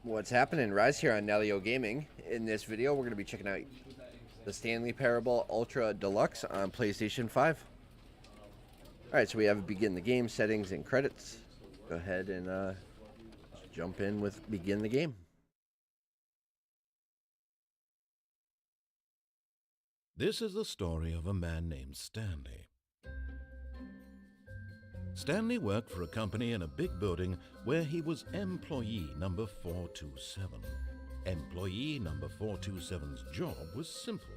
What's happening? Rise here on Nalyo Gaming. In this video, we're going to be checking out the Stanley Peripheral Ultra Deluxe on PlayStation 5. Alright, so we have begin the game, settings, and credits. Go ahead and jump in with begin the game. This is the story of a man named Stanley. Stanley worked for a company in a big building where he was employee number 427. Employee number 427's job was simple.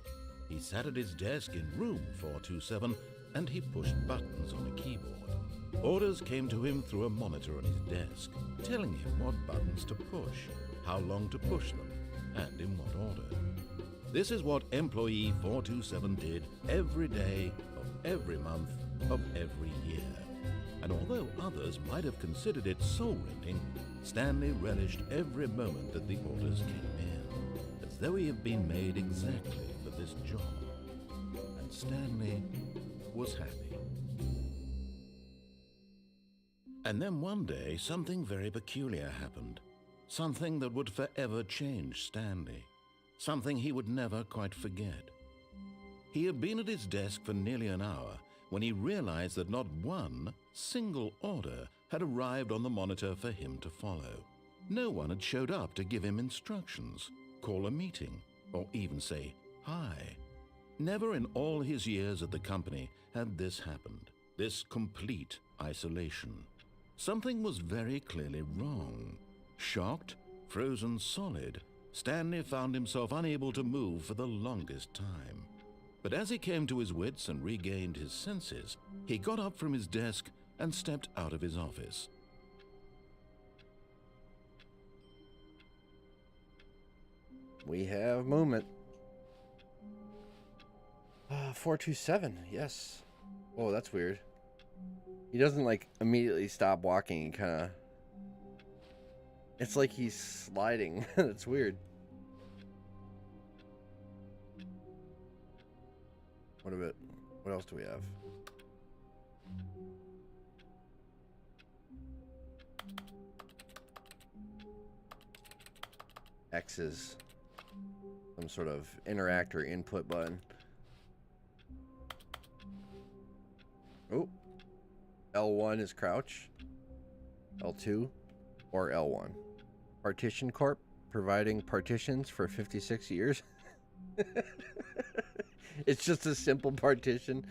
He sat at his desk in room 427 and he pushed buttons on a keyboard. Orders came to him through a monitor on his desk, telling him what buttons to push, how long to push them, and in what order. This is what employee 427 did every day of every month of every year. And although others might have considered it soul-rending, Stanley relished every moment that the orders came in, as though he had been made exactly for this job. And Stanley was happy. And then one day, something very peculiar happened. Something that would forever change Stanley. Something he would never quite forget. He had been at his desk for nearly an hour when he realized that not one single order had arrived on the monitor for him to follow. No one had showed up to give him instructions, call a meeting, or even say hi. Never in all his years at the company had this happened, this complete isolation. Something was very clearly wrong. Shocked, frozen solid, Stanley found himself unable to move for the longest time. But as he came to his wits and regained his senses, he got up from his desk and stepped out of his office. We have movement. 427, yes. Oh, that's weird. He doesn't like immediately stop walking. He kind of... It's like he's sliding. That's weird. What else do we have? X's. Some sort of interact or input button. Oh. L1 is crouch. L2 or L1. Partition Corp, providing partitions for 56 years. It's just a simple partition.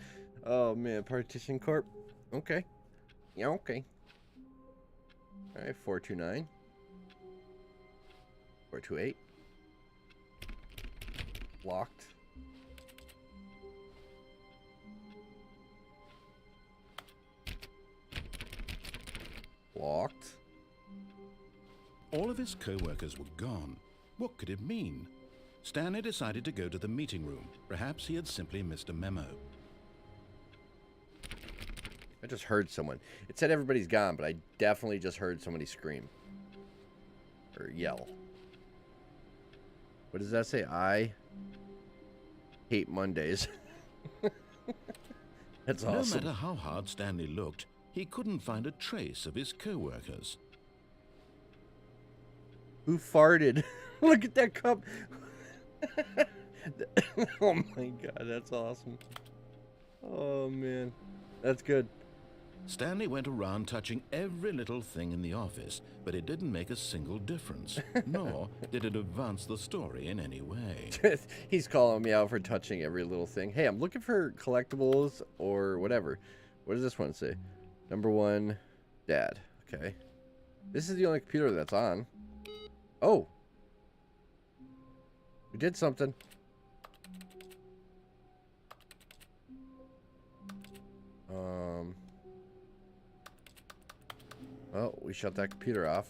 Oh man, Partition Corp. Okay. Yeah, okay. Alright, 429. 428. Locked. Locked. All of his co-workers were gone. What could it mean? Stanley decided to go to the meeting room. Perhaps he had simply missed a memo. I just heard someone. It said everybody's gone, but I definitely just heard somebody scream. Or yell. What does that say? I hate Mondays. That's awesome. No matter how hard Stanley looked, he couldn't find a trace of his co-workers. Who farted? Look at that cup. Oh my god, that's awesome. Oh man, that's good. Stanley went around touching every little thing in the office, but it didn't make a single difference, nor did it advance the story in any way. He's calling me out for touching every little thing. Hey, I'm looking for collectibles or whatever. What does this one say? Number 1, Dad. Okay. This is the only computer that's on. Oh. We did something. Well, we shut that computer off.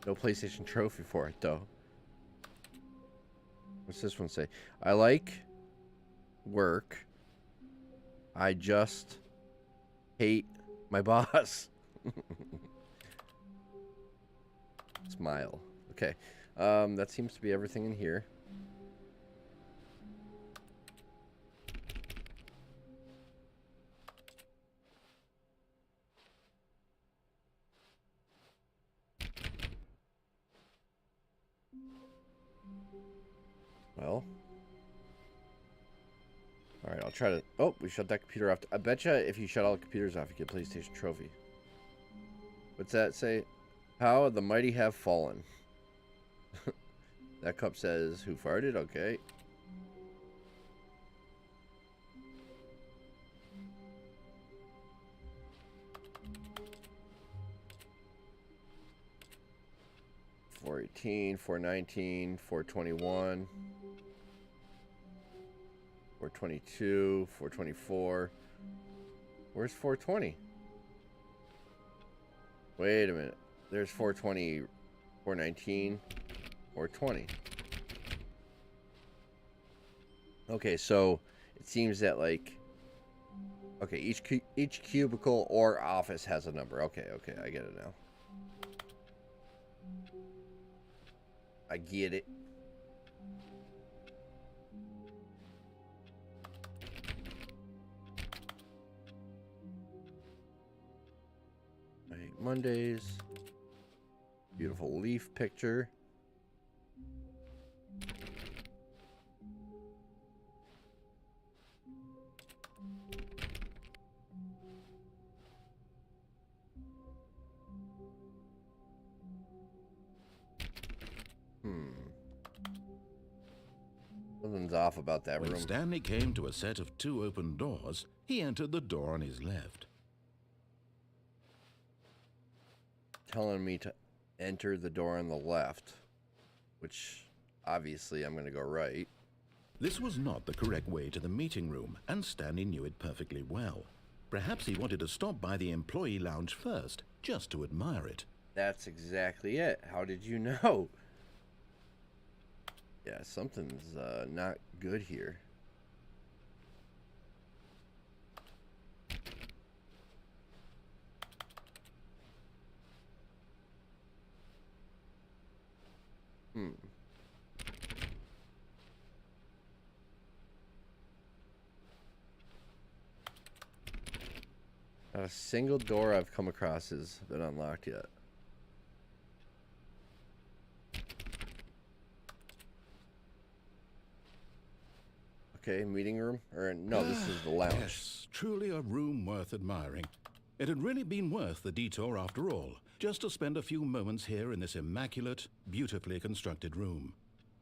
No PlayStation trophy for it, though. What's this one say? I like work. I just hate my boss. Smile. Okay. That seems to be everything in here. Well. Alright, I'll try to... Oh, we shut that computer off. I betcha if you shut all the computers off, you get a PlayStation trophy. What's that say? How the mighty have fallen. That cup says, who farted? Okay. $418, $419, $421, $422, $424. Where's $420? Wait a minute. There's $420, $419, $420. Okay, so it seems that like, okay, each cubicle or office has a number. Okay, I get it now. I get it. Right, Mondays. Beautiful leaf picture. Something's off about that room. When Stanley came to a set of 2 open doors, he entered the door on his left. Telling me to enter the door on the left, which obviously I'm going to go right. This was not the correct way to the meeting room, and Stanley knew it perfectly well. Perhaps he wanted to stop by the employee lounge first, just to admire it. That's exactly it. How did you know? Yeah, something's not good here. Not a single door I've come across has been unlocked yet. Okay, meeting room? Or no, this is the lounge. Yes, truly a room worth admiring. It had really been worth the detour after all, just to spend a few moments here in this immaculate, beautifully constructed room.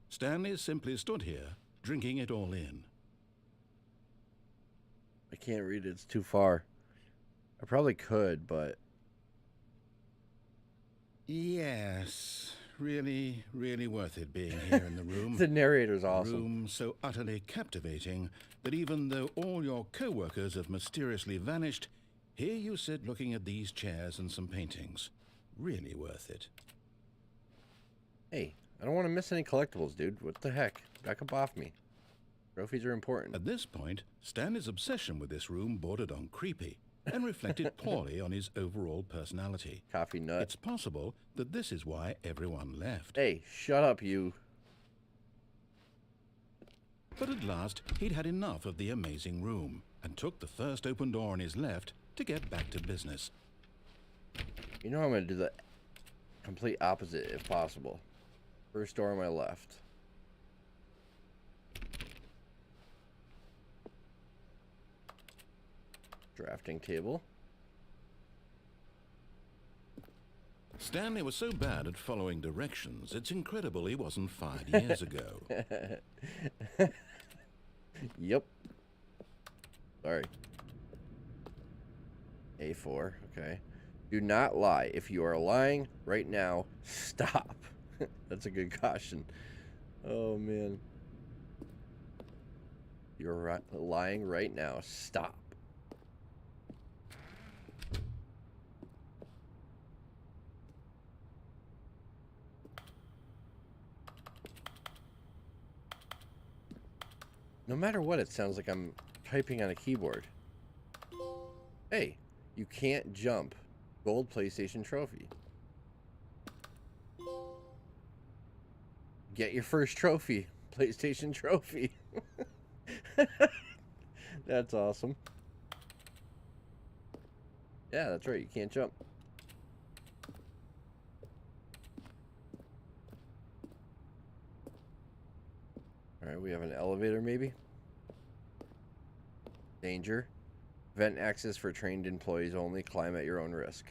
Stanley simply stood here, drinking it all in. I can't read it, it's too far. I probably could, but... Yes, really, really worth it being here in the room. The narrator's awesome. A room so utterly captivating that even though all your co-workers have mysteriously vanished, here you sit looking at these chairs and some paintings. Really worth it. Hey, I don't want to miss any collectibles, dude. What the heck? Back up off me. Trophies are important. At this point, Stanley's obsession with this room bordered on creepy and reflected poorly on his overall personality. Coffee nut. It's possible that this is why everyone left. Hey, shut up, you. But at last, he'd had enough of the amazing room and took the first open door on his left to get back to business. You know I'm going to do the complete opposite if possible. First door on my left. Drafting table. Stanley was so bad at following directions, it's incredible he wasn't fired years ago. Yep. Sorry. A4, okay. Do not lie. If you are lying right now, stop. That's a good caution. Oh, man. You're lying right now. Stop. No matter what, it sounds like I'm typing on a keyboard. Hey, you can't jump. Gold PlayStation trophy. Get your first trophy. PlayStation trophy. That's awesome. Yeah, that's right. You can't jump. All We have an elevator, maybe. Danger. Vent access for trained employees only. Climb at your own risk.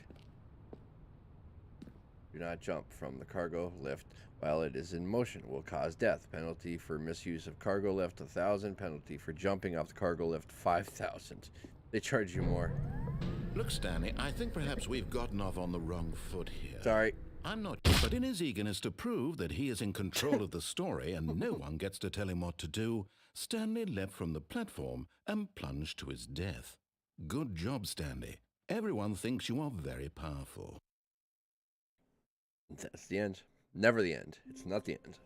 Do not jump from the cargo lift while it is in motion. Will cause death. Penalty for misuse of cargo lift 1,000. Penalty for jumping off the cargo lift 5,000. They charge you more. Look, Stanley, I think perhaps we've gotten off on the wrong foot here. Sorry. I'm not, but in his eagerness to prove that he is in control of the story and no one gets to tell him what to do, Stanley leapt from the platform and plunged to his death. Good job, Stanley. Everyone thinks you are very powerful. That's the end. Never the end. It's not the end.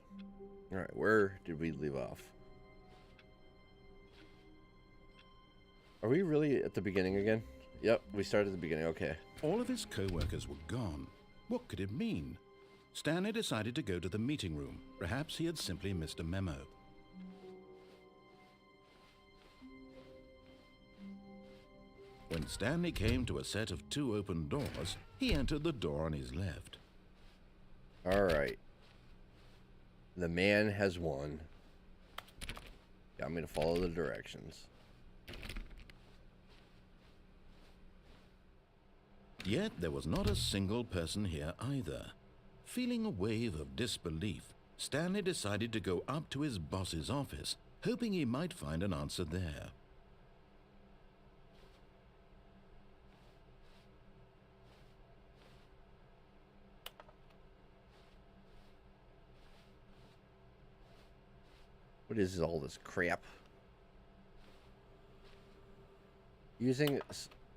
All right, where did we leave off? Are we really at the beginning again? Yep, we started at the beginning. Okay. All of his co-workers were gone. What could it mean? Stanley decided to go to the meeting room. Perhaps he had simply missed a memo. When Stanley came to a set of 2 open doors, he entered the door on his left. All right. The man has won. Got me to follow the directions. Yet there was not a single person here either. Feeling a wave of disbelief, Stanley decided to go up to his boss's office, hoping he might find an answer there. What is all this crap? Using...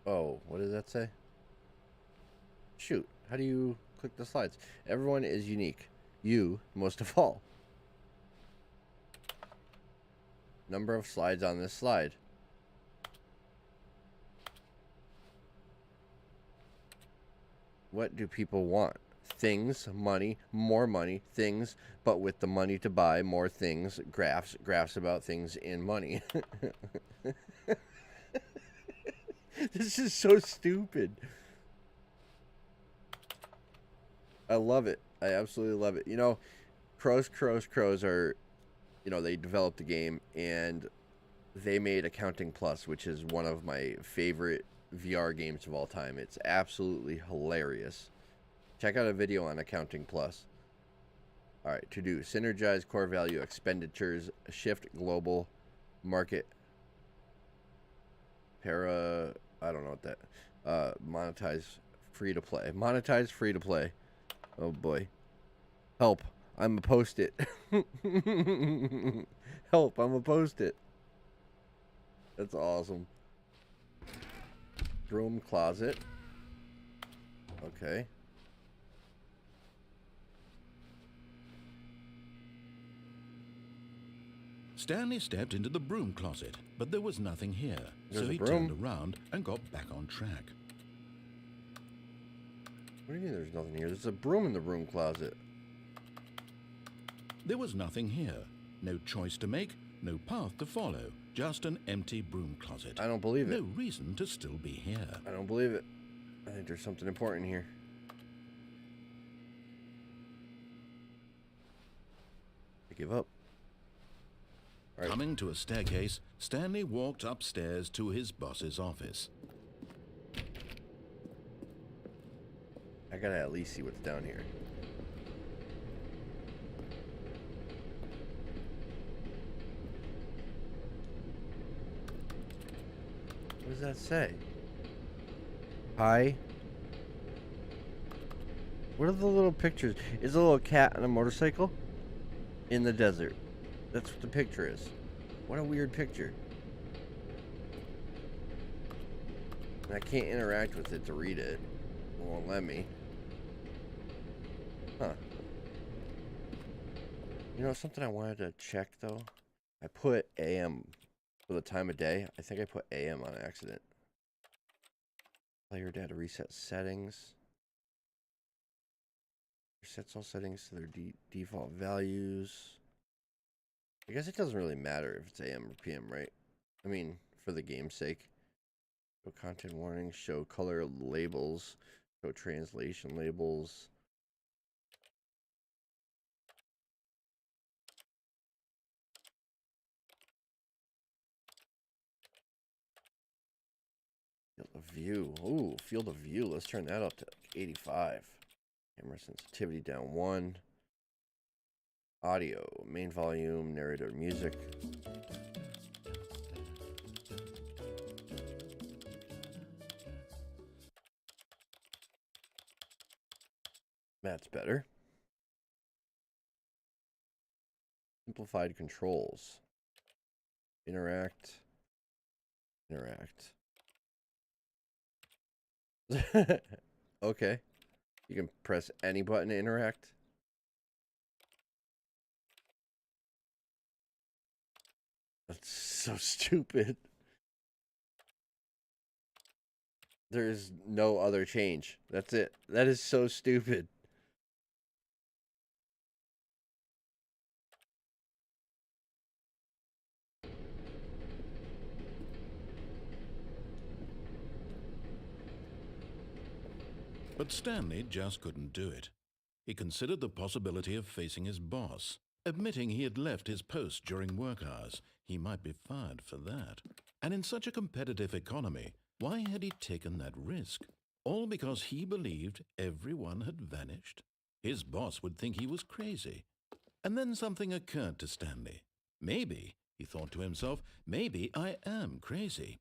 Oh, what does that say? Shoot. How do you click the slides? Everyone is unique. You, most of all. Number of slides on this slide. What do people want? Things, money, more money, things, but with the money to buy more things, graphs about things in money. This is so stupid. I love it. I absolutely love it. You know, Crows are, you know, they developed the game and they made Accounting Plus, which is one of my favorite VR games of all time. It's absolutely hilarious. Check out a video on Accounting Plus. All right, to do. Synergize core value expenditures, shift global market, I don't know what that, monetize free to play. Monetize free to play. Oh boy. Help. I'm a post-it. Help. I'm a post-it. That's awesome. Broom closet. Okay. Stanley stepped into the broom closet, but there was nothing here, There's so a he broom. turned around and got back on track. What do you mean there's nothing here? There's a broom in the broom closet. There was nothing here. No choice to make, no path to follow, just an empty broom closet. I don't believe it. No reason to still be here. I don't believe it. I think there's something important here. I give up. All right. Coming to a staircase, Stanley walked upstairs to his boss's office. I gotta at least see what's down here. What does that say? Hi. What are the little pictures? Is a little cat on a motorcycle in the desert. That's what the picture is. What a weird picture. And I can't interact with it to read it. It won't let me. Huh. You know something I wanted to check though? I put AM for the time of day. I think I put AM on accident. Player data reset settings. Resets all settings to their default values. I guess it doesn't really matter if it's AM or PM, right? I mean, for the game's sake. Show content warnings, show color labels, show translation labels. The view. Ooh, field of view. Let's turn that up to 85. Camera sensitivity down 1. Audio. Main volume. Narrator music. That's better. Simplified controls. Interact. Okay. You can press any button to interact. That's so stupid. There's no other change. That's it. That is so stupid. But Stanley just couldn't do it. He considered the possibility of facing his boss, admitting he had left his post during work hours. He might be fired for that. And in such a competitive economy, why had he taken that risk? All because he believed everyone had vanished? His boss would think he was crazy. And then something occurred to Stanley. Maybe, he thought to himself, maybe I am crazy.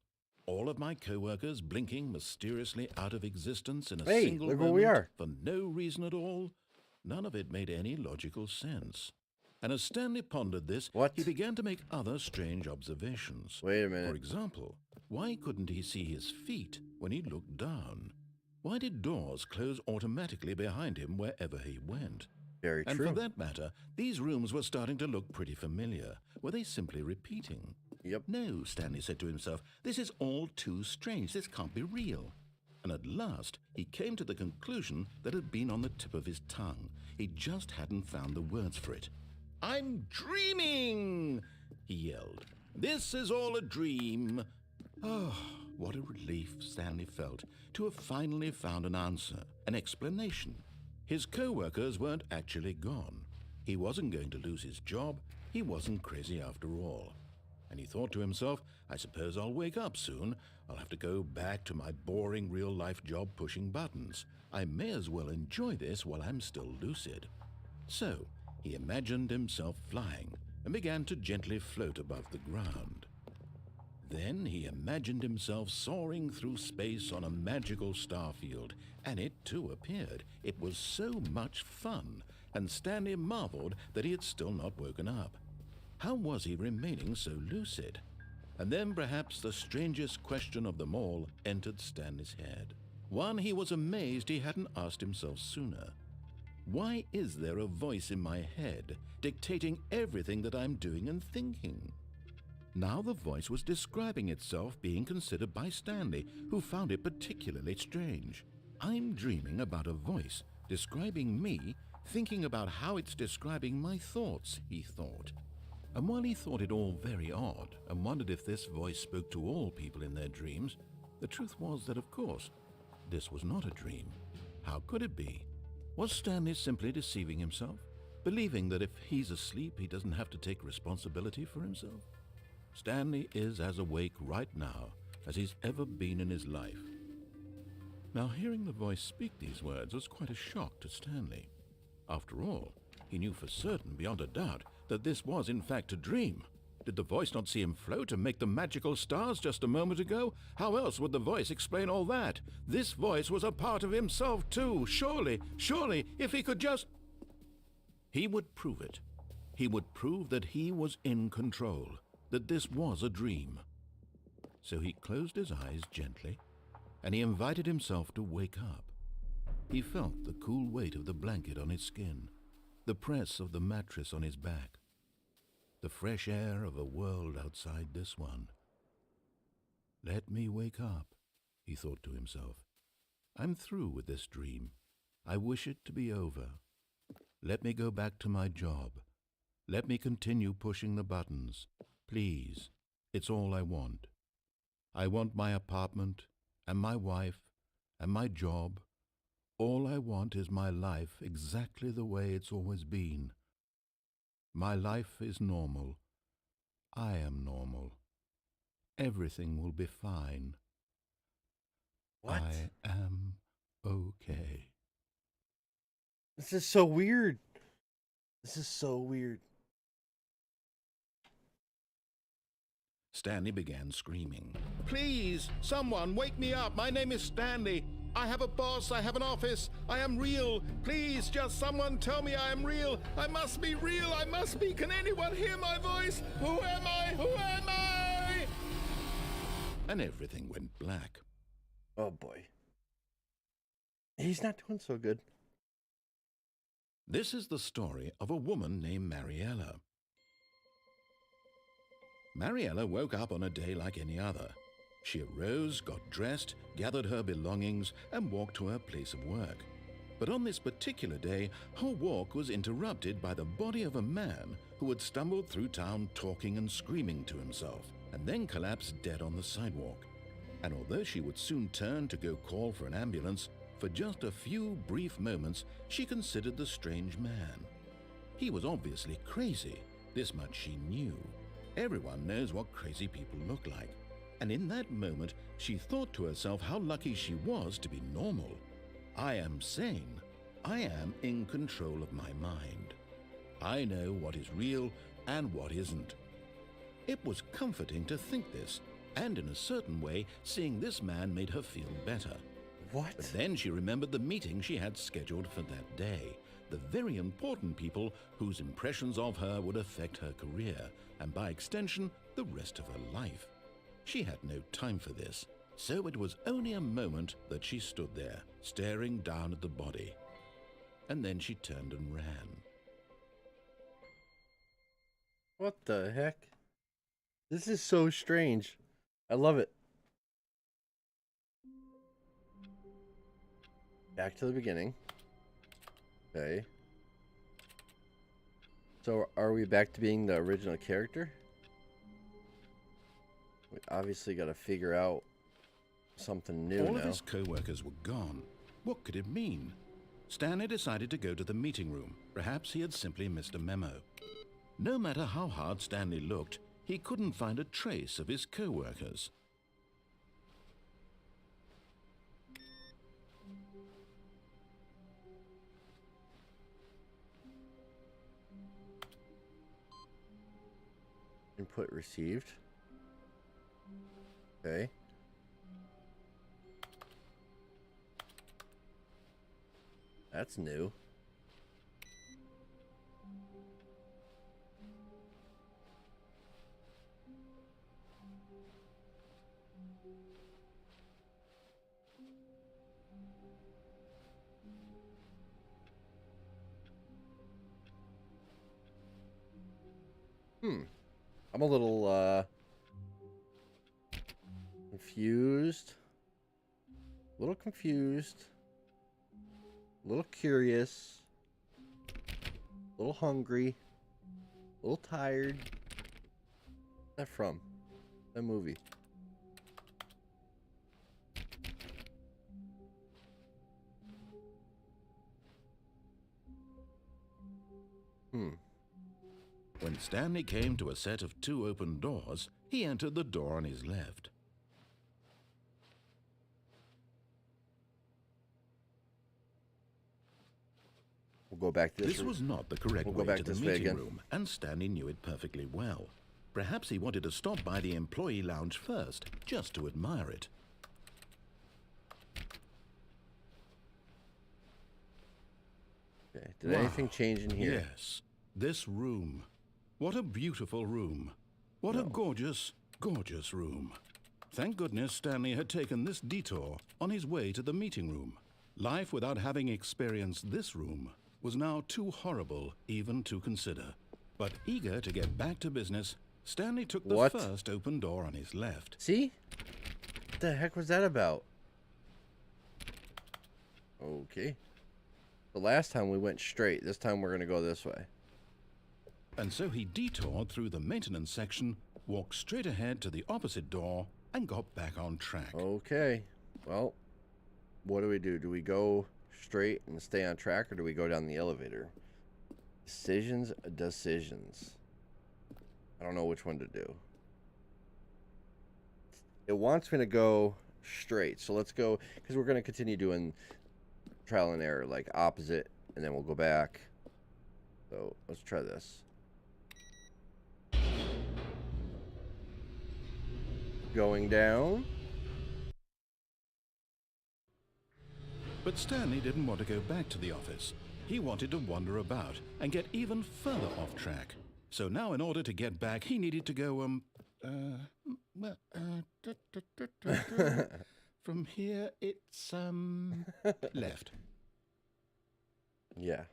All of my co-workers blinking mysteriously out of existence in a single look moment where we are. for no reason at all. None of it made any logical sense. And as Stanley pondered this, he began to make other strange observations. Wait a minute. For example, why couldn't he see his feet when he looked down? Why did doors close automatically behind him wherever he went? Very true. And for that matter, these rooms were starting to look pretty familiar. Were they simply repeating? Yep. No, Stanley said to himself, this is all too strange. This can't be real. And at last, he came to the conclusion that had been on the tip of his tongue. He just hadn't found the words for it. I'm dreaming, he yelled. This is all a dream. Oh, what a relief Stanley felt to have finally found an answer, an explanation. His co-workers weren't actually gone. He wasn't going to lose his job. He wasn't crazy after all. And he thought to himself, I suppose I'll wake up soon. I'll have to go back to my boring real-life job pushing buttons. I may as well enjoy this while I'm still lucid. So, he imagined himself flying and began to gently float above the ground. Then he imagined himself soaring through space on a magical starfield, and it too appeared. It was so much fun, and Stanley marveled that he had still not woken up. How was he remaining so lucid? And then perhaps the strangest question of them all entered Stanley's head. One he was amazed he hadn't asked himself sooner. Why is there a voice in my head dictating everything that I'm doing and thinking? Now the voice was describing itself being considered by Stanley, who found it particularly strange. I'm dreaming about a voice describing me, thinking about how it's describing my thoughts, he thought. And while he thought it all very odd and wondered if this voice spoke to all people in their dreams, the truth was that, of course, this was not a dream. How could it be? Was Stanley simply deceiving himself, believing that if he's asleep, he doesn't have to take responsibility for himself? Stanley is as awake right now as he's ever been in his life. Now, hearing the voice speak these words was quite a shock to Stanley. After all, he knew for certain, beyond a doubt, that this was in fact a dream. Did the voice not see him float and make the magical stars just a moment ago? How else would the voice explain all that? This voice was a part of himself too. Surely, if he could just... He would prove it. He would prove that he was in control, that this was a dream. So he closed his eyes gently, and he invited himself to wake up. He felt the cool weight of the blanket on his skin, the press of the mattress on his back, the fresh air of a world outside this one. Let me wake up, he thought to himself. I'm through with this dream. I wish it to be over. Let me go back to my job. Let me continue pushing the buttons. Please, it's all I want. I want my apartment and my wife and my job. All I want is my life exactly the way it's always been. My life is normal. I am normal. Everything will be fine. What? I am okay. This is so weird. This is so weird. Stanley began screaming. Please, someone, wake me up. My name is Stanley. I have a boss. I have an office. I am real. Please, just someone tell me I am real. I must be real. I must be. Can anyone hear my voice? Who am I? Who am I? And everything went black. Oh boy. He's not doing so good. This is the story of a woman named Mariella. Mariella woke up on a day like any other. She arose, got dressed, gathered her belongings, and walked to her place of work. But on this particular day, her walk was interrupted by the body of a man who had stumbled through town talking and screaming to himself, and then collapsed dead on the sidewalk. And although she would soon turn to go call for an ambulance, for just a few brief moments she considered the strange man. He was obviously crazy, this much she knew. Everyone knows what crazy people look like. And in that moment, she thought to herself how lucky she was to be normal. I am sane. I am in control of my mind. I know what is real and what isn't. It was comforting to think this, and in a certain way, seeing this man made her feel better. What? But then she remembered the meeting she had scheduled for that day. The very important people whose impressions of her would affect her career, and by extension, the rest of her life. She had no time for this, so it was only a moment that she stood there, staring down at the body. And then she turned and ran. What the heck? This is so strange. I love it. Back to the beginning. Okay. So are we back to being the original character? We obviously got to figure out something new All now. of his co-workers were gone. What could it mean? Stanley decided to go to the meeting room. Perhaps he had simply missed a memo. No matter how hard Stanley looked, he couldn't find a trace of his co-workers. Input received. Okay. That's new. I'm a little confused. A little confused. A little curious. A little hungry. A little tired. What's that from? That movie. When Stanley came to a set of 2 open doors, he entered the door on his left. We'll go back this This was not the correct We'll go way back to the this way meeting again. room, and Stanley knew it perfectly well. Perhaps he wanted to stop by the employee lounge first, just to admire it. Okay. Did Wow. anything change in here? Yes, this room. What a beautiful room. What a gorgeous, gorgeous room. Thank goodness Stanley had taken this detour on his way to the meeting room. Life without having experienced this room was now too horrible even to consider. But eager to get back to business, Stanley took the What? first open door on his left. See? What the heck was that about? Okay. The last time we went straight. This time we're going to go this way. And so he detoured through the maintenance section, walked straight ahead to the opposite door, and got back on track. Okay. Well, what do? Do we go straight and stay on track, or do we go down the elevator? Decisions. I don't know which one to do. It wants me to go straight. So let's go, because we're going to continue doing trial and error, like opposite, and then we'll go back. So let's try this. Going down. But Stanley didn't want to go back to the office. He wanted to wander about and get even further off track. So now in order to get back, he needed to go, from here, it's, left. Yeah.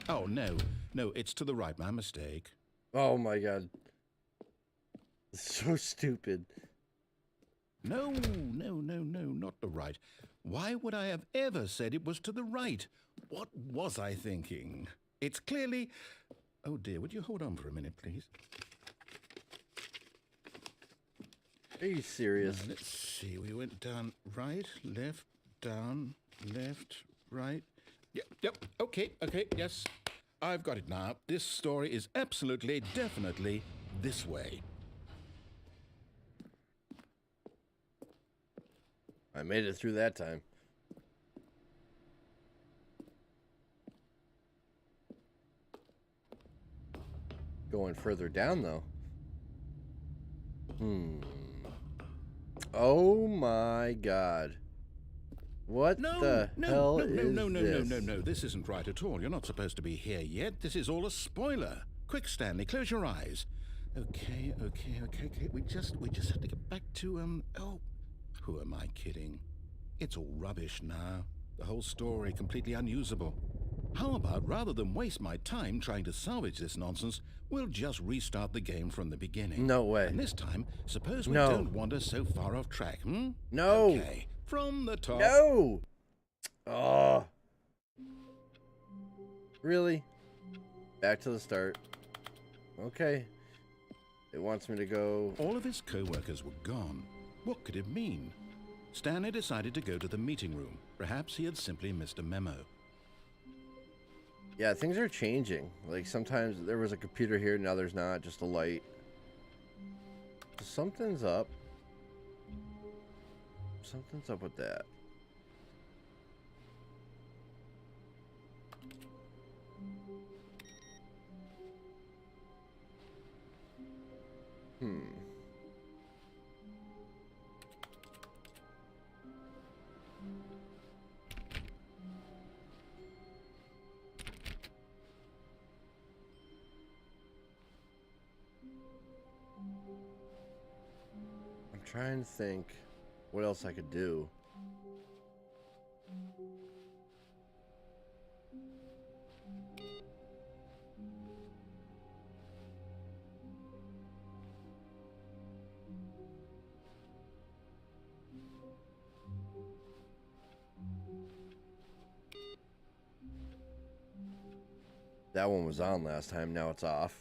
Oh, no. No, it's to the right. My mistake. Oh my god. So stupid. No, not the right. Why would I have ever said it was to the right? What was I thinking? It's clearly... Oh dear, would you hold on for a minute, please? Are you serious? Now, let's see, we went down right, left, down, left, right. Yep, okay, yes. I've got it now. This story is absolutely, definitely this way. I made it through that time. Going further down, though. Oh my god. What the hell is this? No. This isn't right at all. You're not supposed to be here yet. This is all a spoiler. Quick, Stanley, close your eyes. Okay. We just have to get back to, oh, who am I kidding? It's all rubbish now. The whole story completely unusable. How about, rather than waste my time trying to salvage this nonsense, we'll just restart the game from the beginning. No way. And this time, suppose we don't wander so far off track, No. Okay, from the top. No! Oh. Really? Back to the start. Okay. It wants me to go... All of his co-workers were gone. What could it mean? Stanley decided to go to the meeting room. Perhaps he had simply missed a memo. Yeah, things are changing. Like, sometimes there was a computer here, now there's not, just a light. Something's up. Something's up with that. I'm trying to think what else I could do. That one was on last time, now it's off.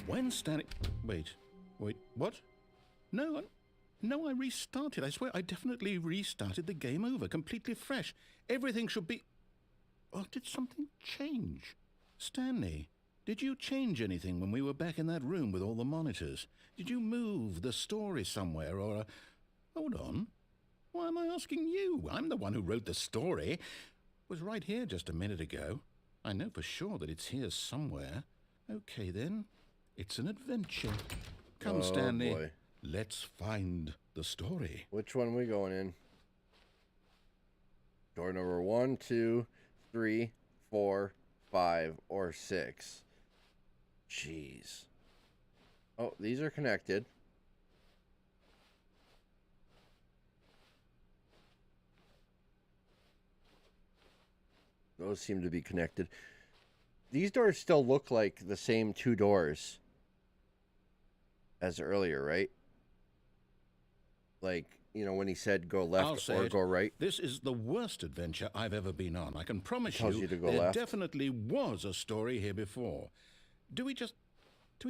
When Stanley... Wait, what? No, I restarted. I swear, I definitely restarted the game over, completely fresh. Everything should be... Oh, did something change? Stanley, did you change anything when we were back in that room with all the monitors? Did you move the story somewhere, or... Hold on. Why am I asking you? I'm the one who wrote the story. It was right here just a minute ago. I know for sure that it's here somewhere. Okay, then. It's an adventure. Come, Stanley. Boy. Let's find the story. Which one are we going in? Door number 1, 2, 3, 4, 5, or 6. Jeez. Oh, these are connected. Those seem to be connected. these doors still look like the same two doors as earlier, right? Like, you know, when he said go I'll left say or it. go right, This is the worst adventure I've ever been on. I can promise tells you to go there left. definitely was a story here before. Do we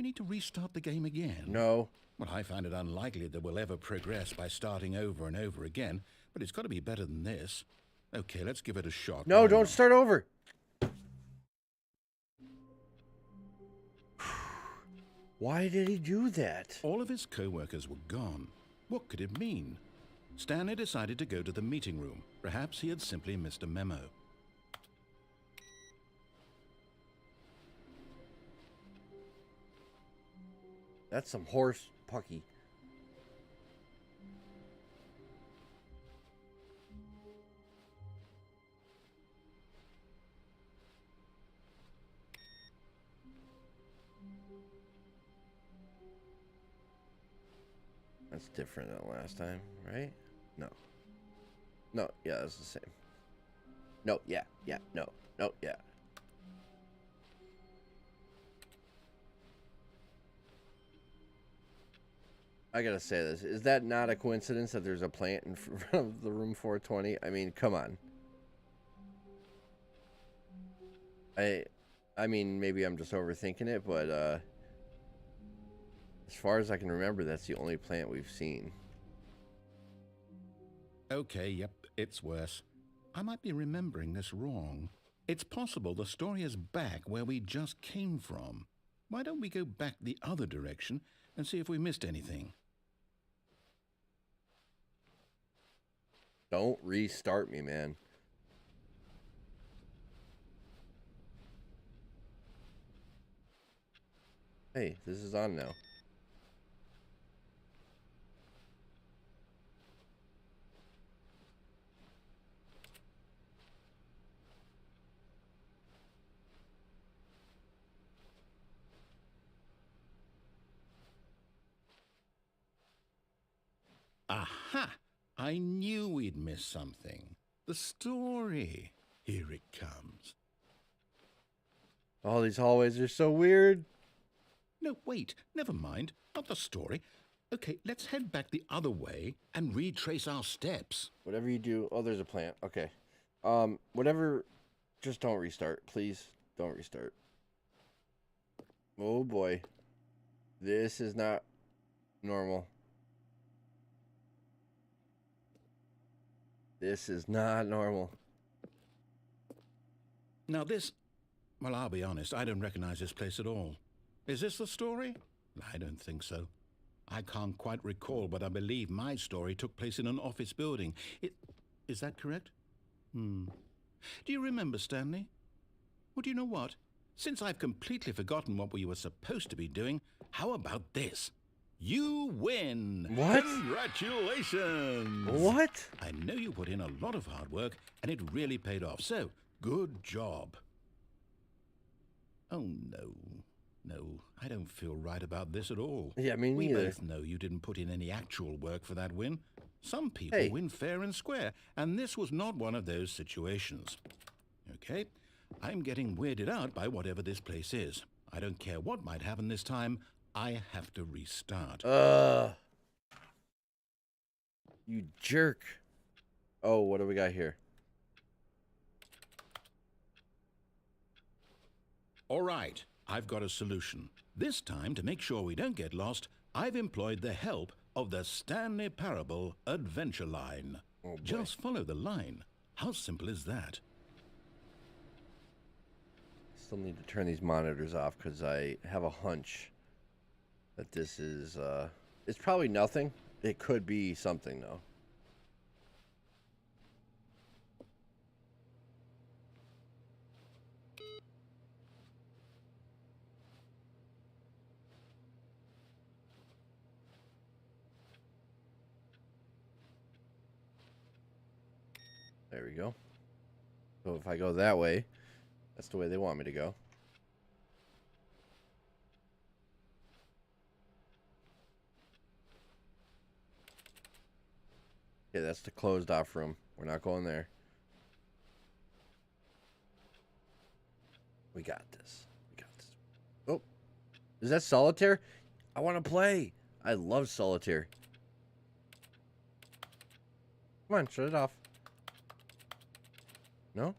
need to restart the game again? No. Well, I find it unlikely that we'll ever progress by starting over and over again, but it's got to be better than this. Okay, let's give it a shot. No, Why don't not? start over. Why did he do that? All of his co-workers were gone. What could it mean? Stanley decided to go to the meeting room. Perhaps he had simply missed a memo. That's some horse pucky. That's different than last time, right? No. No, yeah, it's the same. No, yeah, no, yeah. I gotta say this. Is that not a coincidence that there's a plant in front of the room 420? I mean, come on. I mean, maybe I'm just overthinking it, but as far as I can remember, that's the only plant we've seen. Okay, yep, it's worse. I might be remembering this wrong. It's possible the story is back where we just came from. Why don't we go back the other direction and see if we missed anything? Don't restart me, man. Hey, this is on now. Aha! I knew we'd miss something. The story. Here it comes. All these hallways are so weird. No, wait, never mind. Not the story. Okay, let's head back the other way and retrace our steps. Whatever you do. Oh, there's a plant. Okay. Whatever. Just don't restart. Please don't restart. Oh, boy. This is not normal. This is not normal. Now well, I'll be honest, I don't recognize this place at all. Is this the story? I don't think so. I can't quite recall, but I believe my story took place in an office building. Is that correct? Do you remember, Stanley? Well, do you know what? Since I've completely forgotten what we were supposed to be doing, how about this? You win! What? Congratulations! What? I know you put in a lot of hard work, and it really paid off, so good job. Oh, no. No, I don't feel right about this at all. Yeah, me We neither. both know you didn't put in any actual work for that win. Some people Hey. win fair and square, and this was not one of those situations. Okay, I'm getting weirded out by whatever this place is. I don't care what might happen this time. I have to restart. You jerk. Oh, what do we got here? All right, I've got a solution. This time, to make sure we don't get lost, I've employed the help of the Stanley Parable Adventure Line. Oh, boy. Just follow the line. How simple is that? Still need to turn these monitors off because I have a hunch that this is, it's probably nothing. It could be something, though. There we go. So if I go that way, that's the way they want me to go. Okay, that's the closed off room. We're not going there. We got this. We got this. Oh, is that solitaire? I want to play. I love solitaire. Come on, shut it off. No?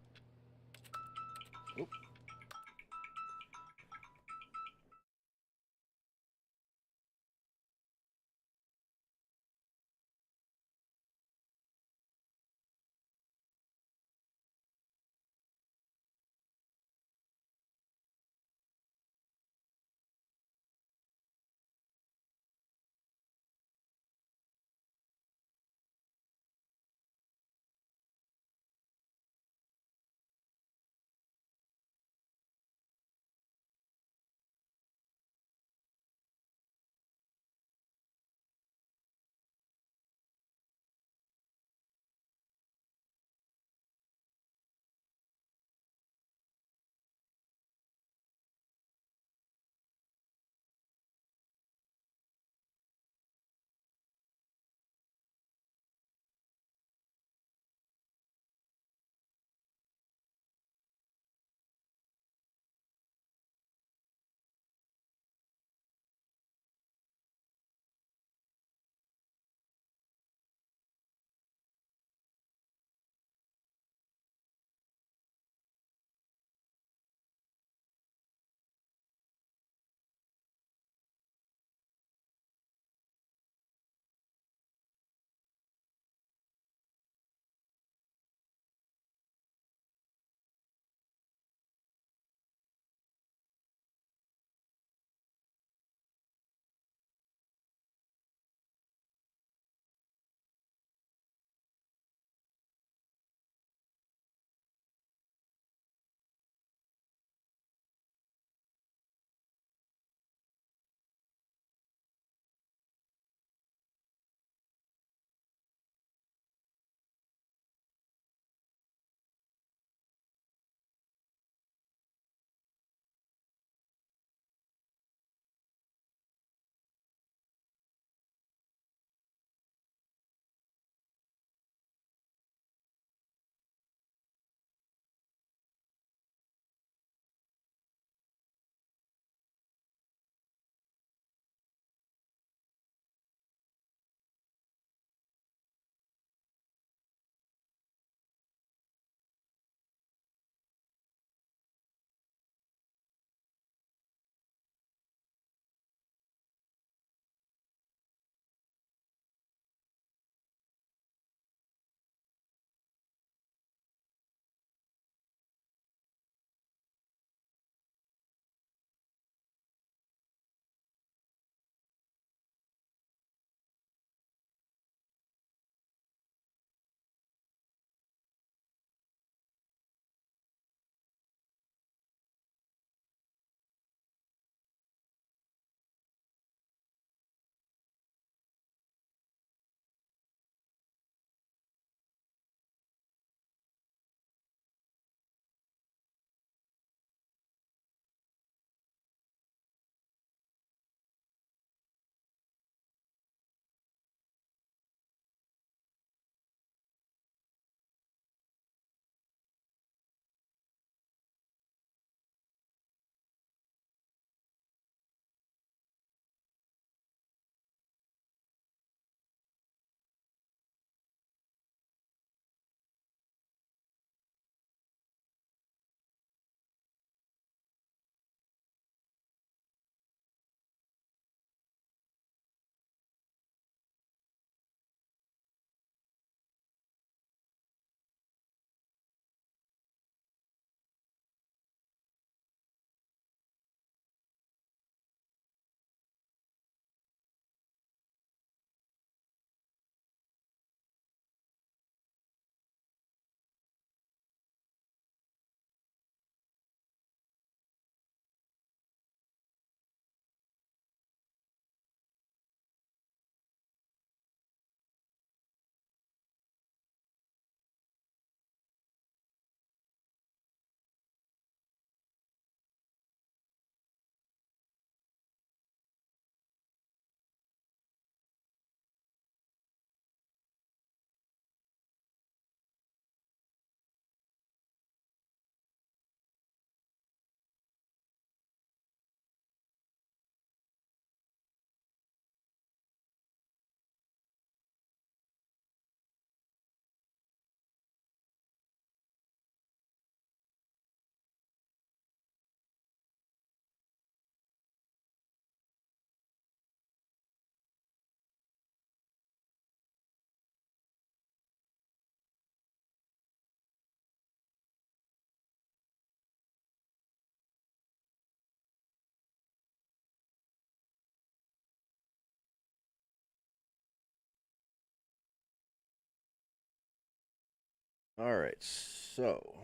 All right, so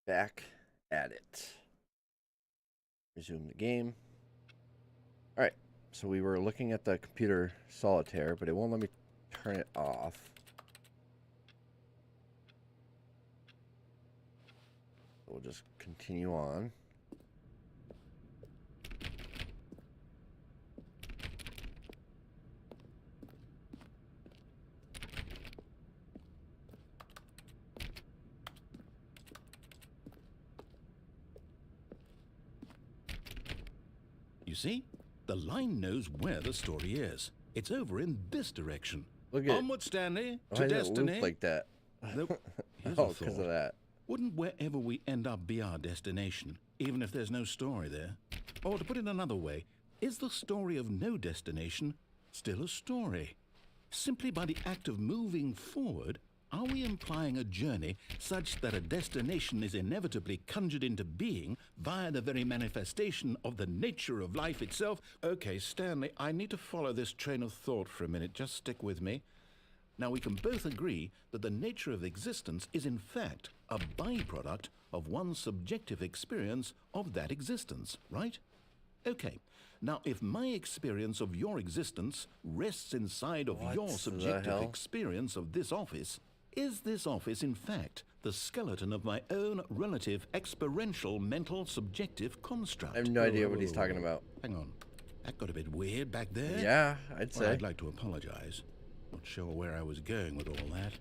back at it. Resume the game. All right, so we were looking at the computer solitaire, but it won't let me turn it off. We'll just continue on. You see? The line knows where the story is. It's over in this direction. Look at Onward, Stanley, why to does it destiny. loop like that? Nope. Here's Oh, a because thought. of that. Wouldn't wherever we end up be our destination, even if there's no story there? Or to put it another way, is the story of no destination still a story? Simply by the act of moving forward, are we implying a journey such that a destination is inevitably conjured into being via the very manifestation of the nature of life itself? Okay, Stanley, I need to follow this train of thought for a minute. Just stick with me. Now, we can both agree that the nature of existence is in fact a byproduct of one's subjective experience of that existence, right? Okay. Now, if my experience of your existence rests inside of What your the subjective hell? experience of this office, is this office in fact the skeleton of my own relative experiential mental subjective construct? I have no idea what he's talking about. Hang on. That got a bit weird back there. Yeah, I'd Well, say. I'd like to apologize. Not sure where I was going with all that.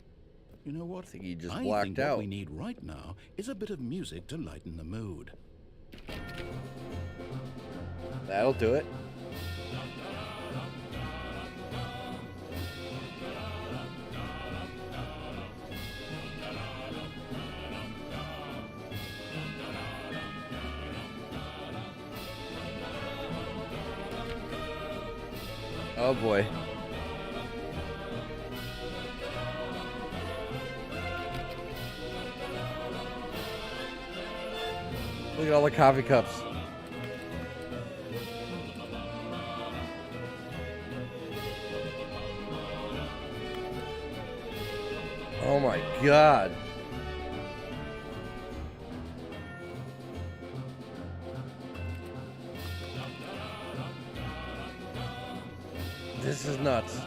You know what? I think he just I blacked think out. what we need right now is a bit of music to lighten the mood. That'll do it. Oh boy. Look at all the coffee cups. Oh my god. This is nuts.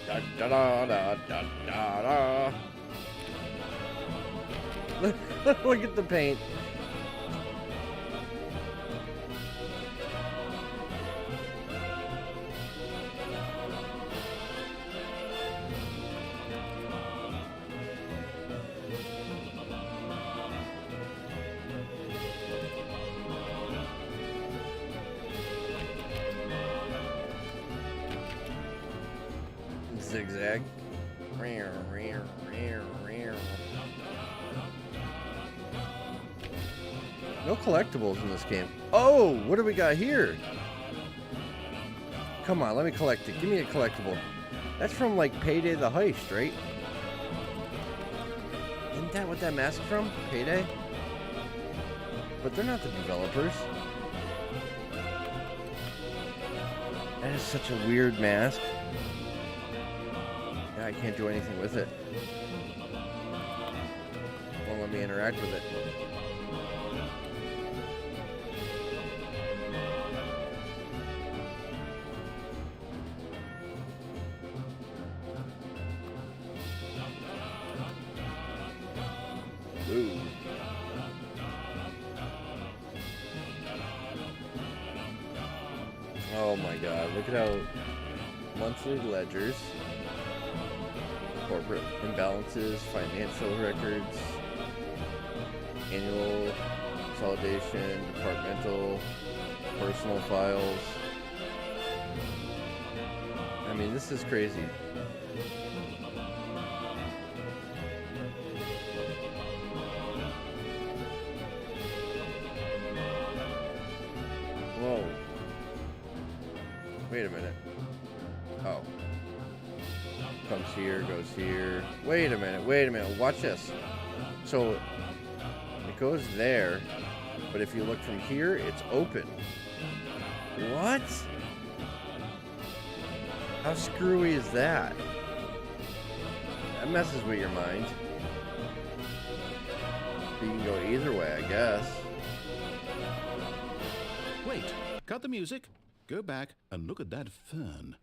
Da, da, da, da, da, da, da. Look at the paint. Zigzag. No collectibles in this game. Oh, what do we got here? Come on, let me collect it. Give me a collectible. That's from like Payday the Heist, right? Isn't that what that mask's from? Payday? But they're not the developers. That is such a weird mask. Yeah, I can't do anything with it. Won't let me interact with it. Ooh. Oh my god, look at how monthly ledgers, corporate imbalances, financial records, annual consolidation, departmental, personal files. I mean, this is crazy. Whoa. Wait a minute. Oh. Comes here, goes here. Wait a minute. Watch this. So, it goes there, but if you look from here, it's open. What? How screwy is that? That messes with your mind. You can go either way, I guess. Wait, cut the music. Go back and look at that fern.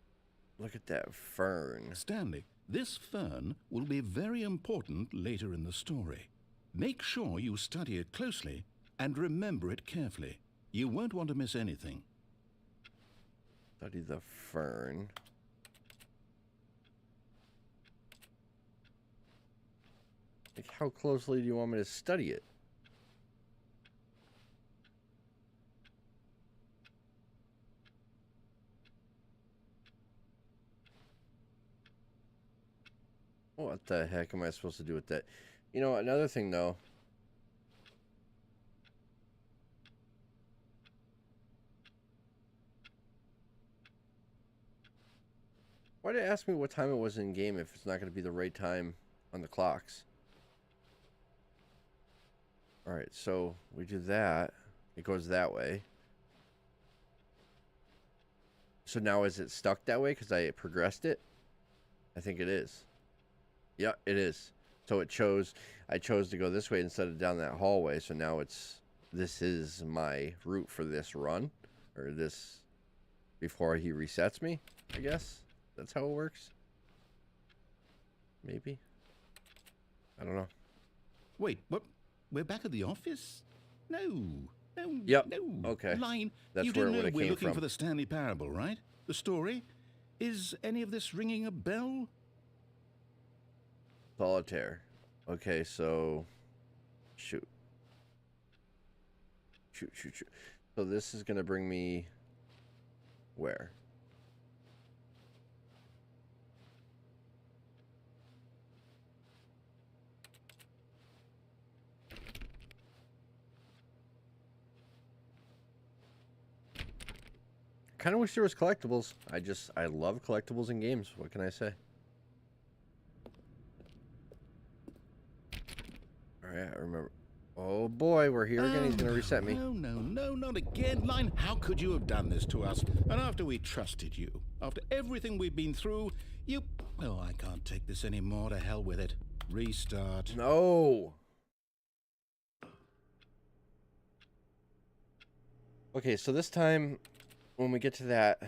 Look at that fern. Stanley, this fern will be very important later in the story. Make sure you study it closely and remember it carefully. You won't want to miss anything. Study the fern. Like, how closely do you want me to study it? What the heck am I supposed to do with that? You know, another thing though. Why did it ask me what time it was in game if it's not going to be the right time on the clocks? Alright, so we do that. It goes that way. So now is it stuck that way because I progressed it? I think it is. Yeah, it is. So I chose to go this way instead of down that hallway. So now this is my route for this run, or this before he resets me, I guess. That's how it works. Maybe. I don't know. Wait, what? We're back at the office? No. Yep. No. Okay. Line, That's you where do it know would've we're came looking from. for the Stanley Parable, right? The story? Is any of this ringing a bell? Solitaire. Okay, so shoot. So this is gonna bring me where? Kind of wish there was collectibles. I love collectibles in games. What can I say? Alright, I remember. Oh boy, we're here again. He's gonna reset me. No, not again. Line, how could you have done this to us? And after we trusted you, after everything we've been through, you... Oh, I can't take this anymore. To hell with it. Restart. No. Okay, so this time, when we get to that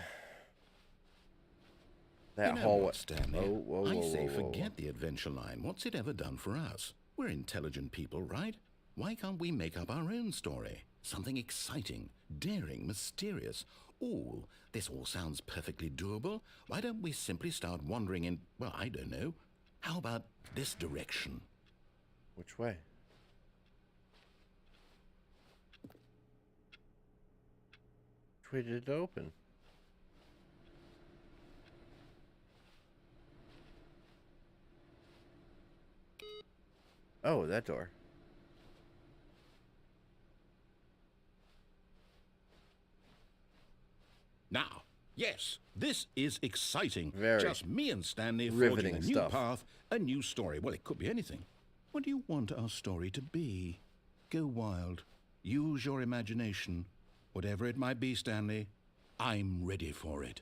You know hallway. what, Stanley? Whoa, I say whoa. forget the adventure line. What's it ever done for us? We're intelligent people, right? Why can't we make up our own story? Something exciting, daring, mysterious. Oh, this all sounds perfectly doable. Why don't we simply start wandering in, well, I don't know. How about this direction? Which way? Which way did it open? Oh, that door. Now, yes, this is exciting. Very Just me and Stanley forging riveting a new stuff. path, a new story. Well, it could be anything. What do you want our story to be? Go wild. Use your imagination. Whatever it might be, Stanley, I'm ready for it.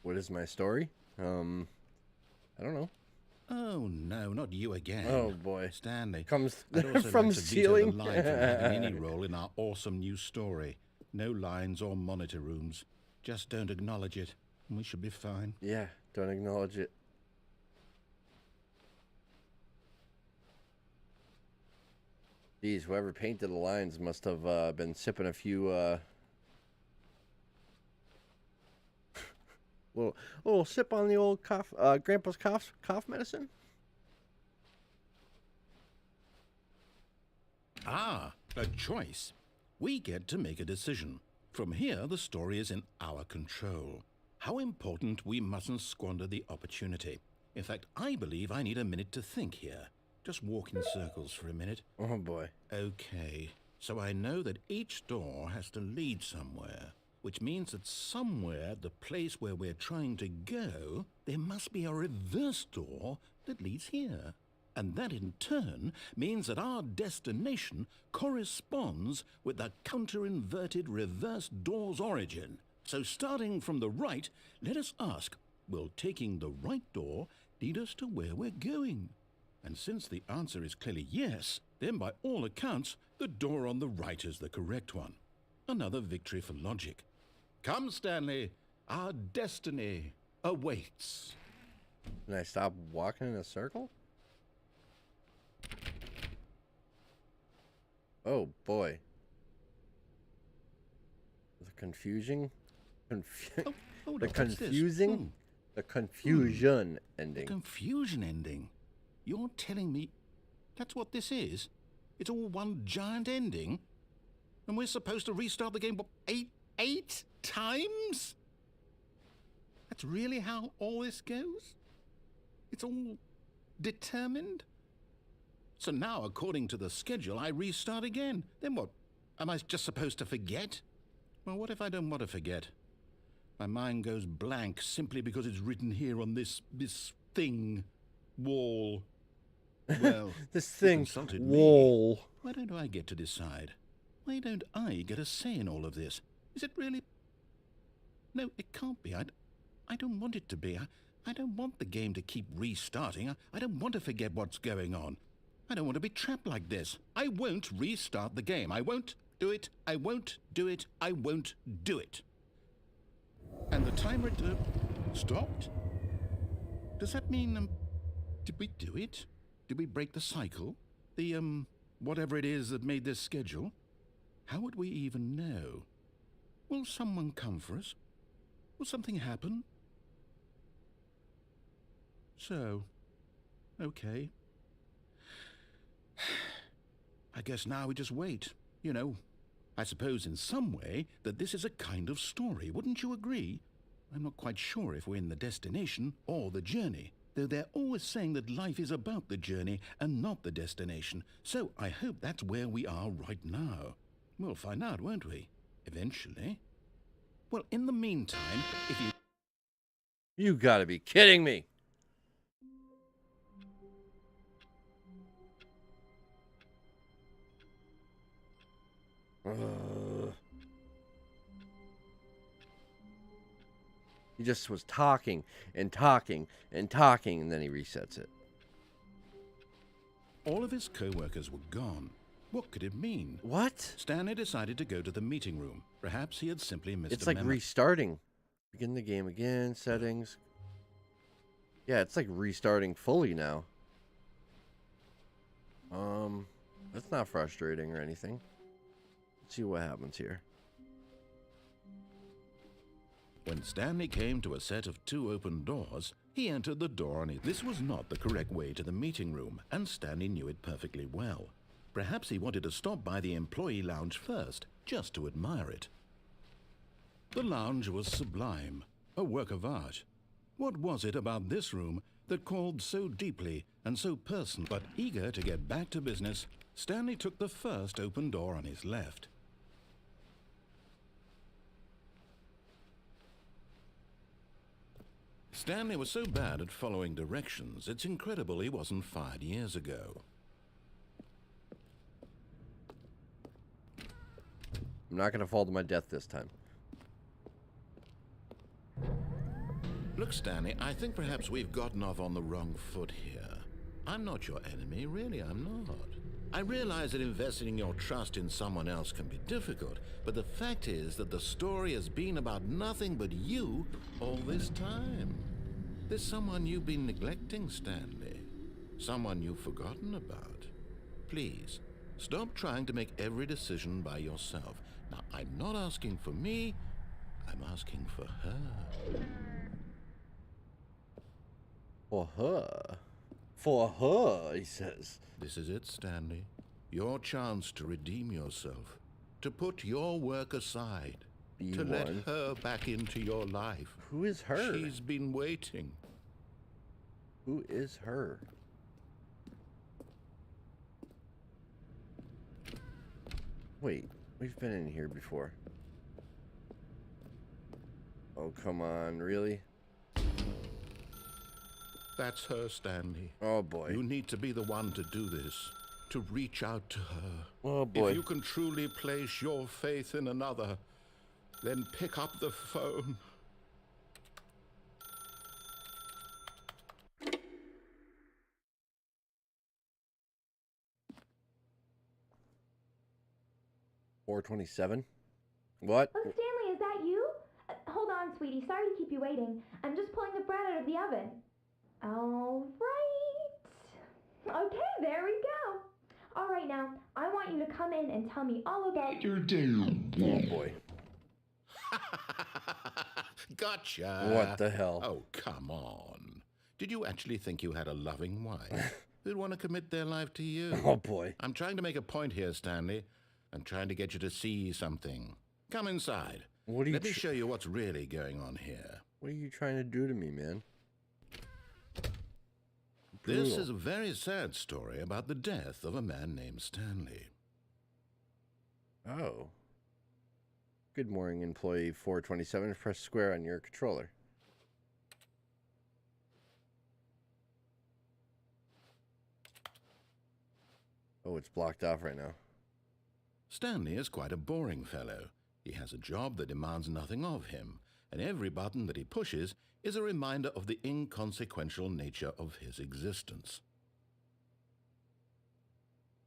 What is my story? I don't know. Oh, no, not you again. Oh boy. Stanley. Comes I'd also from like to veto ceiling. the line from having any role in our awesome new story. No lines or monitor rooms. Just don't acknowledge it, and we should be fine. Yeah, don't acknowledge it. Geez, whoever painted the lines must have been sipping a few little sip on the old cough, Grandpa's cough medicine. Ah, a choice. We get to make a decision. From here, the story is in our control. How important we mustn't squander the opportunity. In fact, I believe I need a minute to think here. Just walk in circles for a minute. Oh boy. Okay, so I know that each door has to lead somewhere, which means that somewhere, the place where we're trying to go, there must be a reverse door that leads here. And that in turn means that our destination corresponds with the counter-inverted reverse door's origin. So starting from the right, let us ask, will taking the right door lead us to where we're going? And since the answer is clearly yes, then by all accounts, the door on the right is the correct one. Another victory for logic. Come, Stanley, our destiny awaits. Can I stop walking in a circle? Oh boy. The confusing, Hold the on, what's this? confusing, the confusion ending. Confusion ending? You're telling me that's what this is? It's all one giant ending? And we're supposed to restart the game, what, eight times? That's really how all this goes? It's all determined? So now, according to the schedule, I restart again. Then what? Am I just supposed to forget? Well, what if I don't want to forget? My mind goes blank simply because it's written here on this thing, wall. Well, This you thing, consulted wall. me. Why don't I get to decide? Why don't I get a say in all of this? Is it really? No, it can't be. I don't want it to be. I don't want the game to keep restarting. I don't want to forget what's going on. I don't want to be trapped like this. I won't restart the game. I won't do it. I won't do it. I won't do it. And the timer stopped? Does that mean, did we do it? Did we break the cycle? The, whatever it is that made this schedule? How would we even know? Will someone come for us? Will something happen? So, okay. I guess now we just wait. You know, I suppose in some way that this is a kind of story, wouldn't you agree? I'm not quite sure if we're in the destination or the journey, though they're always saying that life is about the journey and not the destination, so I hope that's where we are right now. We'll find out, won't we? Eventually. Well, in the meantime, if you... You gotta be kidding me. He just was talking and talking and talking, and then he resets it. All of his co-workers were gone. What could it mean? What? Stanley decided to go to the meeting room. Perhaps he had simply missed It's a like memo. restarting. Begin the game again, settings. Yeah, it's like restarting fully now. That's not frustrating or anything. Let's see what happens here. When Stanley came to a set of 2 open doors, he entered the door on it. This was not the correct way to the meeting room, and Stanley knew it perfectly well. Perhaps he wanted to stop by the employee lounge first, just to admire it. The lounge was sublime, a work of art. What was it about this room that called so deeply and so personal? But eager to get back to business, Stanley took the first open door on his left. Stanley was so bad at following directions, it's incredible he wasn't fired years ago. I'm not gonna fall to my death this time. Look, Stanley, I think perhaps we've gotten off on the wrong foot here. I'm not your enemy, really, I'm not. I realize that investing your trust in someone else can be difficult, but the fact is that the story has been about nothing but you all this time. There's someone you've been neglecting, Stanley. Someone you've forgotten about. Please, stop trying to make every decision by yourself. Now, I'm not asking for me, I'm asking for her. For her. For her, he says. This is it, Stanley. Your chance to redeem yourself. To put your work aside. To let her back into your life. Who is her? She's been waiting. Who is her? Wait, we've been in here before. Oh, come on, really? That's her, Stanley. Oh boy. You need to be the one to do this, to reach out to her. Oh boy. If you can truly place your faith in another, then pick up the phone. $4.27. What? Oh, Stanley, is that you? Hold on, sweetie. Sorry to keep you waiting. I'm just pulling the bread out of the oven. All right. Okay, there we go. All right, now, I want you to come in and tell me all about your day. Oh boy. Gotcha. What the hell? Oh, come on. Did you actually think you had a loving wife who'd want to commit their life to you? Oh boy. I'm trying to make a point here, Stanley. I'm trying to get you to see something. Come inside. What are you Let me show you what's really going on here. What are you trying to do to me, man? This Brutal. is a very sad story about the death of a man named Stanley. Oh. Good morning, employee 427. Press square on your controller. Oh, it's blocked off right now. Stanley is quite a boring fellow. He has a job that demands nothing of him, and every button that he pushes is a reminder of the inconsequential nature of his existence.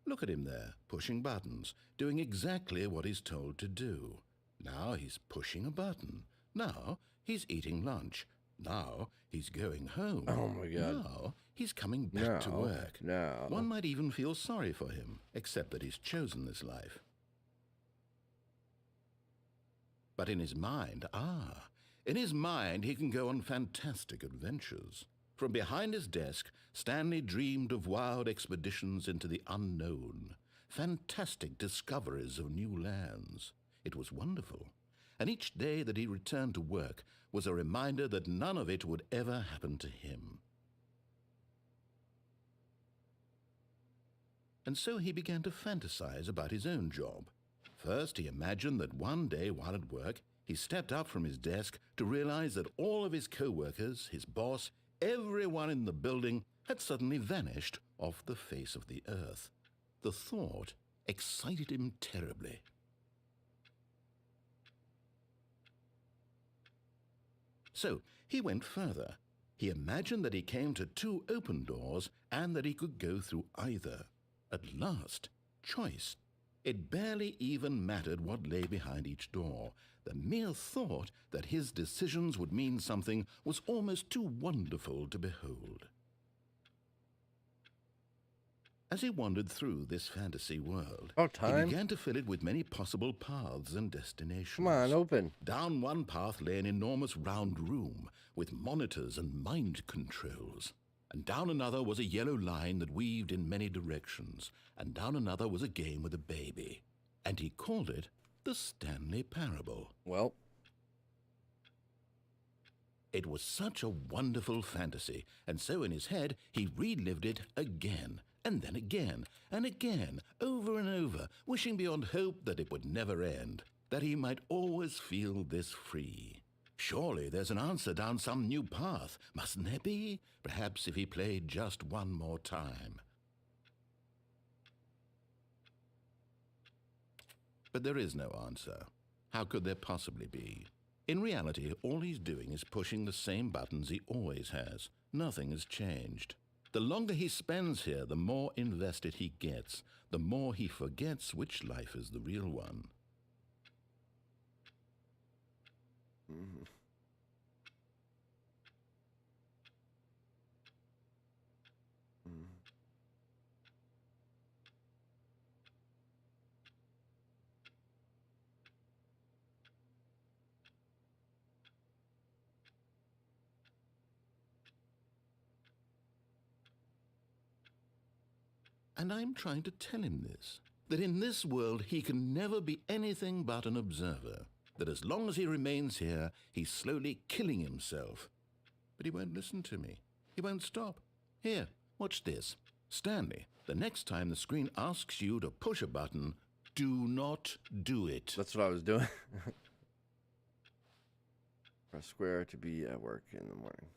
Look at him there, pushing buttons, doing exactly what he's told to do. Now he's pushing a button. Now he's eating lunch. Now he's going home. Oh my God. Now he's coming back to work. No. One might even feel sorry for him, except that he's chosen this life. But in his mind, in his mind he can go on fantastic adventures. From behind his desk, Stanley dreamed of wild expeditions into the unknown, fantastic discoveries of new lands. It was wonderful, and each day that he returned to work was a reminder that none of it would ever happen to him. And so he began to fantasize about his own job. First, he imagined that one day while at work, he stepped up from his desk to realize that all of his co-workers, his boss, everyone in the building had suddenly vanished off the face of the earth. The thought excited him terribly. So he went further. He imagined that he came to 2 open doors and that he could go through either. At last, choice. It barely even mattered what lay behind each door. The mere thought that his decisions would mean something was almost too wonderful to behold. As he wandered through this fantasy world, he began to fill it with many possible paths and destinations. Come on, open. Down one path lay an enormous round room with monitors and mind controls. And down another was a yellow line that weaved in many directions. And down another was a game with a baby. And he called it the Stanley Parable. Well, it was such a wonderful fantasy, and so in his head he relived it again, and then again, and again, over and over, wishing beyond hope that it would never end, that he might always feel this free. Surely there's an answer down some new path, mustn't there be? Perhaps if he played just one more time. But there is no answer. How could there possibly be? In reality, all he's doing is pushing the same buttons he always has. Nothing has changed. The longer he spends here, the more invested he gets, the more he forgets which life is the real one. mm-hmm. And I'm trying to tell him this, that in this world he can never be anything but an observer, that as long as he remains here, he's slowly killing himself. But he won't listen to me. He won't stop. Here, watch this. Stanley, the next time the screen asks you to push a button, do not do it. That's what I was doing. Press square to be at work in the morning.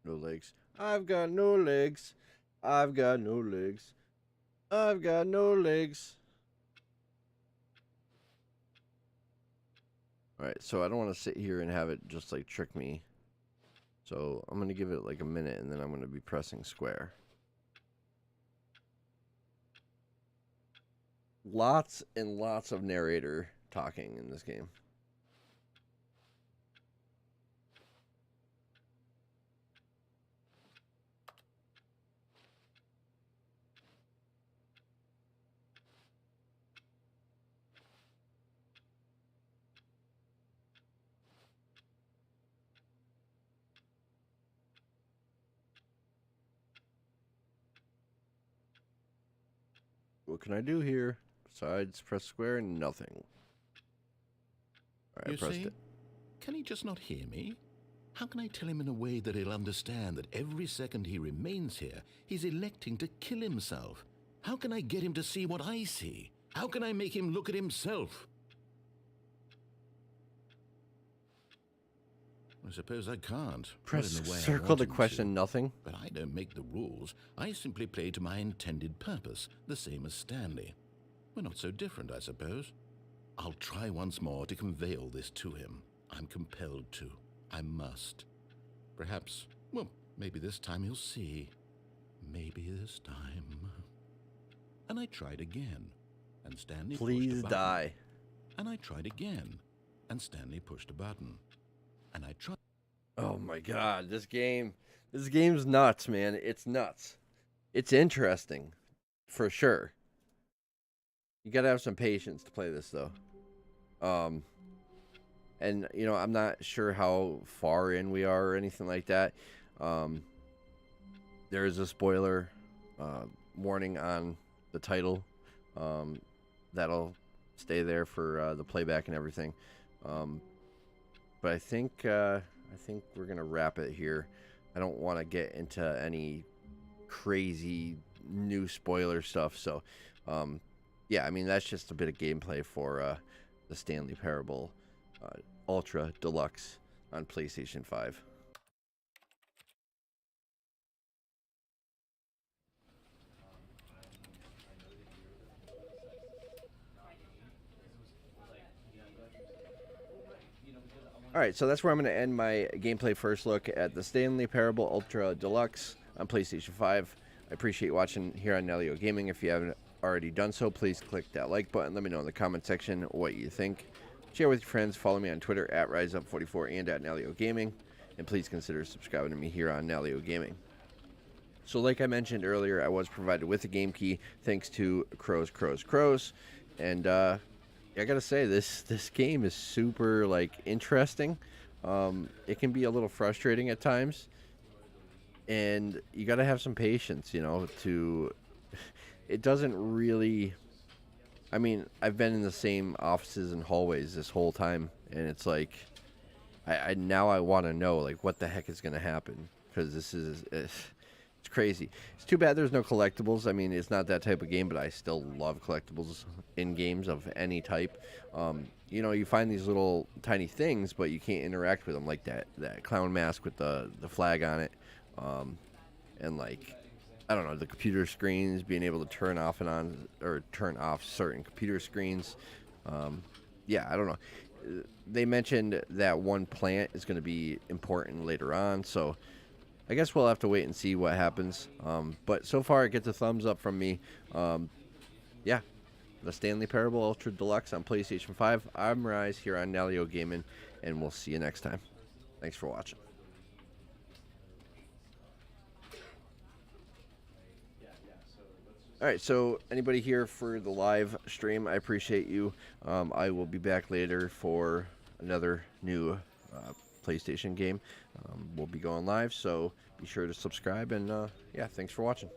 No legs. I've got no legs. I've got no legs. I've got no legs. Alright, so I don't want to sit here and have it just like trick me. So I'm going to give it like a minute and then I'm going to be pressing square. Lots and lots of narrator talking in this game. What can I do here? Besides press square? Nothing. Alright, I pressed it. Can he just not hear me? How can I tell him in a way that he'll understand that every second he remains here, he's electing to kill himself? How can I get him to see what I see? How can I make him look at himself? I suppose I can't. Press circle to question nothing. But I don't make the rules. I simply play to my intended purpose, the same as Stanley. We're not so different, I suppose. I'll try once more to convey all this to him. I'm compelled to. I must. Perhaps, well, maybe this time he'll see. Maybe this time. And I tried again, and Stanley pushed a button. Please die. And I tried again, and Stanley pushed a button. And I tried. Oh my god, this game's nuts, man. It's nuts. It's interesting, for sure. You gotta have some patience to play this, though. And, you know, I'm not sure how far in we are or anything like that. There is a spoiler warning on the title. That'll stay there for the playback and everything. But I think we're gonna wrap it here. I don't want to get into any crazy new spoiler stuff. So, yeah, I mean that's just a bit of gameplay for the Stanley Parable Ultra Deluxe on PlayStation 5. Alright, so that's where I'm going to end my gameplay first look at the Stanley Parable Ultra Deluxe on PlayStation 5. I appreciate you watching here on Nalyo Gaming. If you haven't already done so, please click that like button. Let me know in the comment section what you think. Share with your friends. Follow me on Twitter at RiseUp44 and at Nalyo Gaming. And please consider subscribing to me here on Nalyo Gaming. So like I mentioned earlier, I was provided with a game key thanks to Crows. And, I gotta say, this game is super, like, interesting. It can be a little frustrating at times. And you gotta have some patience, you know, it doesn't really... I mean, I've been in the same offices and hallways this whole time, and it's like... now I want to know, like, what the heck is gonna happen. Because this is... It's crazy. It's too bad there's no collectibles. I mean, it's not that type of game, but I still love collectibles in games of any type. You know, you find these little tiny things, but you can't interact with them, like that clown mask with the flag on it. And, like, I don't know, the computer screens, being able to turn off and on, or turn off certain computer screens. Yeah, I don't know. They mentioned that one plant is going to be important later on, so... I guess we'll have to wait and see what happens. But so far, it gets a thumbs up from me. Yeah, the Stanley Parable Ultra Deluxe on PlayStation 5. I'm Rise here on Nalyo Gaming, and we'll see you next time. Thanks for watching. Alright, so anybody here for the live stream, I appreciate you. I will be back later for another new PlayStation game. We'll be going live, so be sure to subscribe, and yeah, thanks for watching.